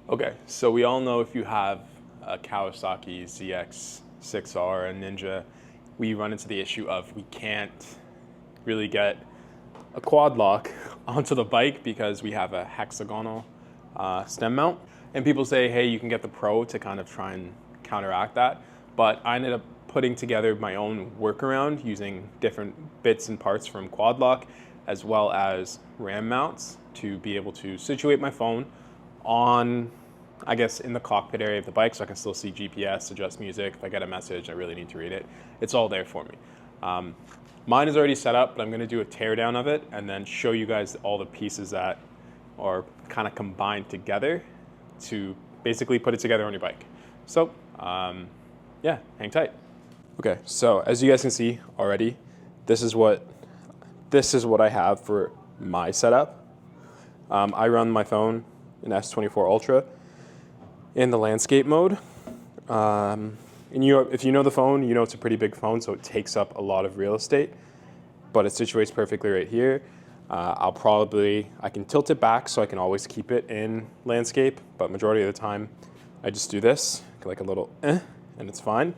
Okay, so we all know if you have a Kawasaki ZX6R, a Ninja, we run into the issue of we can't really get a quad lock onto the bike because we have a hexagonal stem mount. And people say, hey, you can get the Pro to kind of try and counteract that. But I ended up putting together my own workaround using different bits and parts from Quadlock as well as RAM mounts to be able to situate my phone on, I guess, in the cockpit area of the bike so I can still see GPS, adjust music. If I get a message, I really need to read it. It's all there for me. Mine is already set up, but I'm gonna do a teardown of it and then show you guys all the pieces that are kind of combined together to basically put it together on your bike. So, yeah, hang tight. Okay, so as you guys can see already, this is what I have for my setup. I run my phone in S24 Ultra in the landscape mode. And if you know the phone, you know it's a pretty big phone, so it takes up a lot of real estate, but it situates perfectly right here. I can tilt it back so I can always keep it in landscape, but majority of the time I just do this, like a little and it's fine.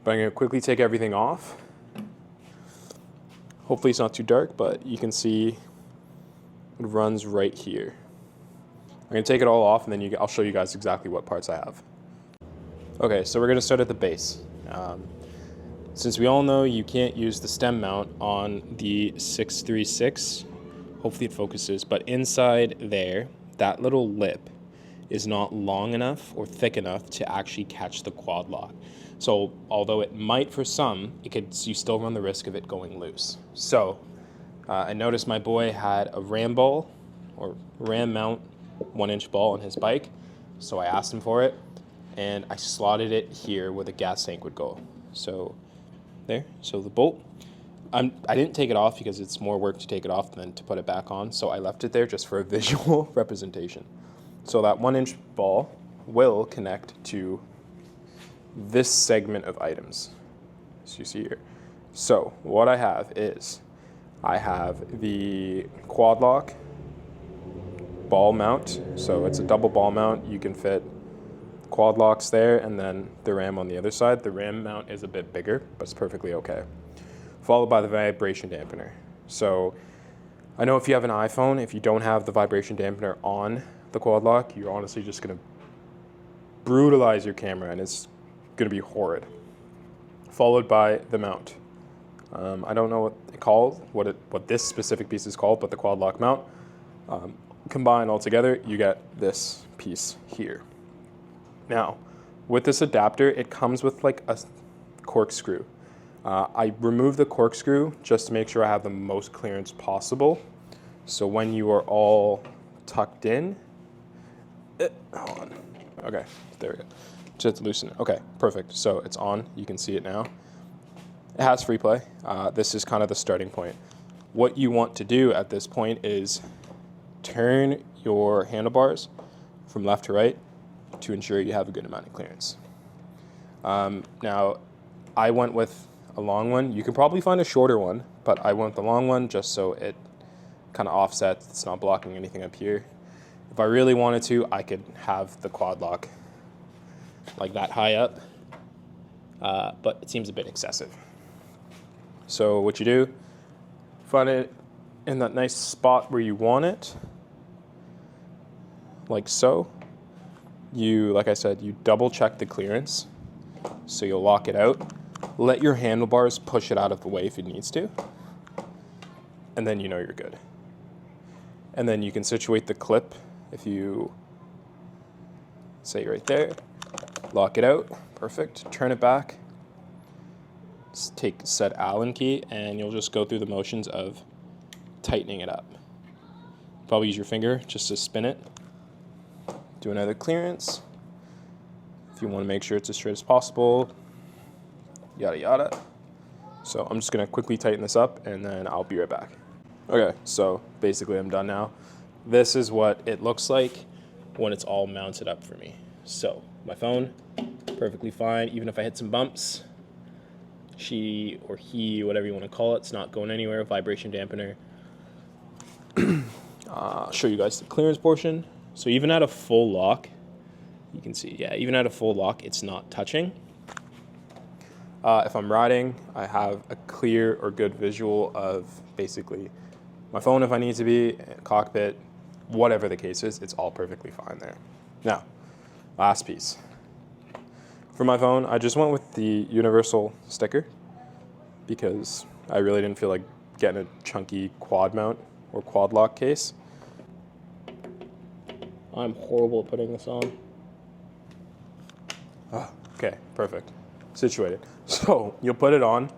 But I'm gonna quickly take everything off. Hopefully it's not too dark, but you can see it runs right here. I'm gonna take it all off and then I'll show you guys exactly what parts I have. Okay, so we're gonna start at the base. Since we all know you can't use the stem mount on the 636, hopefully it focuses, but inside there, that little lip is not long enough or thick enough to actually catch the quad lock. So although it might for some, you still run the risk of it going loose. So I noticed my boy had a RAM ball or RAM mount 1-inch ball on his bike. So I asked him for it and I slotted it here where the gas tank would go. So there, so the bolt. I didn't take it off because it's more work to take it off than to put it back on. So I left it there just for a visual representation. So that 1-inch ball will connect to this segment of items, as you see here. So what I have is, I have the Quadlock ball mount. So it's a double ball mount. You can fit quad locks there and then the RAM on the other side. The RAM mount is a bit bigger, but it's perfectly okay. Followed by the vibration dampener. So I know if you have an iPhone, if you don't have the vibration dampener on the quad lock, you're honestly just gonna brutalize your camera and it's gonna be horrid. Followed by the mount. I don't know what it's called, what this specific piece is called, but the quad lock mount. Combined all together, you get this piece here. Now, with this adapter, it comes with like a corkscrew. I removed the corkscrew just to make sure I have the most clearance possible. So when you are all tucked in, hold on. Okay, there we go. Just loosen it. Okay, perfect. So it's on. You can see it now. It has free play. This is kind of the starting point. What you want to do at this point is turn your handlebars from left to right to ensure you have a good amount of clearance. Now, I went with a long one. You can probably find a shorter one, but I went with the long one just so it kind of offsets. It's not blocking anything up here. If I really wanted to, I could have the quad lock like that high up, but it seems a bit excessive. So what you do, find it in that nice spot where you want it, like so. Like I said, you double check the clearance. So you'll lock it out. Let your handlebars push it out of the way if it needs to. And then you know you're good. And then you can situate the clip if you say right there. Lock it out. Perfect. Turn it back. Take said Allen key and you'll just go through the motions of tightening it up. Probably use your finger just to spin it. Do another clearance. If you want to make sure it's as straight as possible, yada yada. So I'm just gonna quickly tighten this up and then I'll be right back. Okay, so basically I'm done now. This is what it looks like when it's all mounted up for me. So my phone, perfectly fine. Even if I hit some bumps, she or he, whatever you want to call it, it's not going anywhere. Vibration dampener. I'll show you guys the clearance portion. So even at a full lock, You can see, yeah, even at a full lock, it's not touching. If I'm riding, I have a clear or good visual of basically my phone if I need to be, cockpit, whatever the case is, it's all perfectly fine there. Now, last piece. For my phone, I just went with the universal sticker because I really didn't feel like getting a chunky quad mount or quad lock case. I'm horrible at putting this on. Oh, okay, perfect. Situated. So you'll put it on.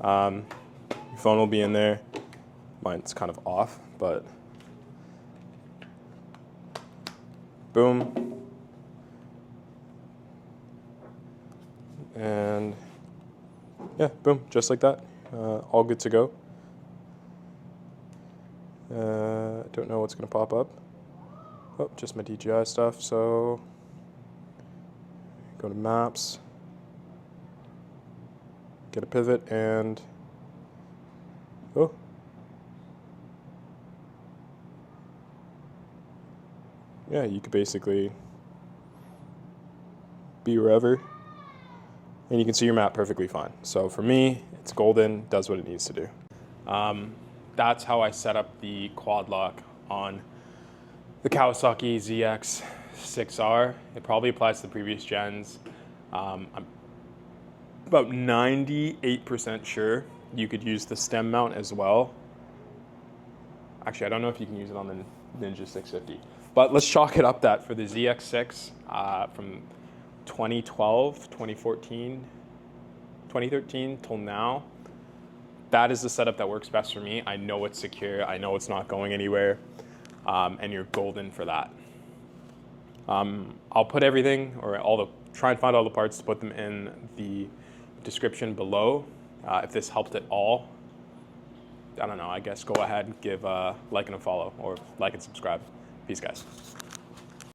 Your phone will be in there. Mine's kind of off, but boom. And yeah, boom, just like that. All good to go. I don't know what's gonna pop up. Oh, just my DJI stuff, so go to maps, get a pivot, and oh. Yeah, you could basically be wherever, and you can see your map perfectly fine. So for me, it's golden, does what it needs to do. That's how I set up the quad lock on the Kawasaki ZX6R. It probably applies to the previous gens. I'm about 98% sure you could use the stem mount as well. Actually, I don't know if you can use it on the Ninja 650. But let's chalk it up that for the ZX6 from 2012, 2014, 2013 till now, that is the setup that works best for me. I know it's secure. I know it's not going anywhere. And you're golden for that. I'll put everything, or try and find all the parts to put them in the description below. If this helped at all, I don't know, I guess go ahead and give a like and a follow, or like and subscribe. Peace, guys.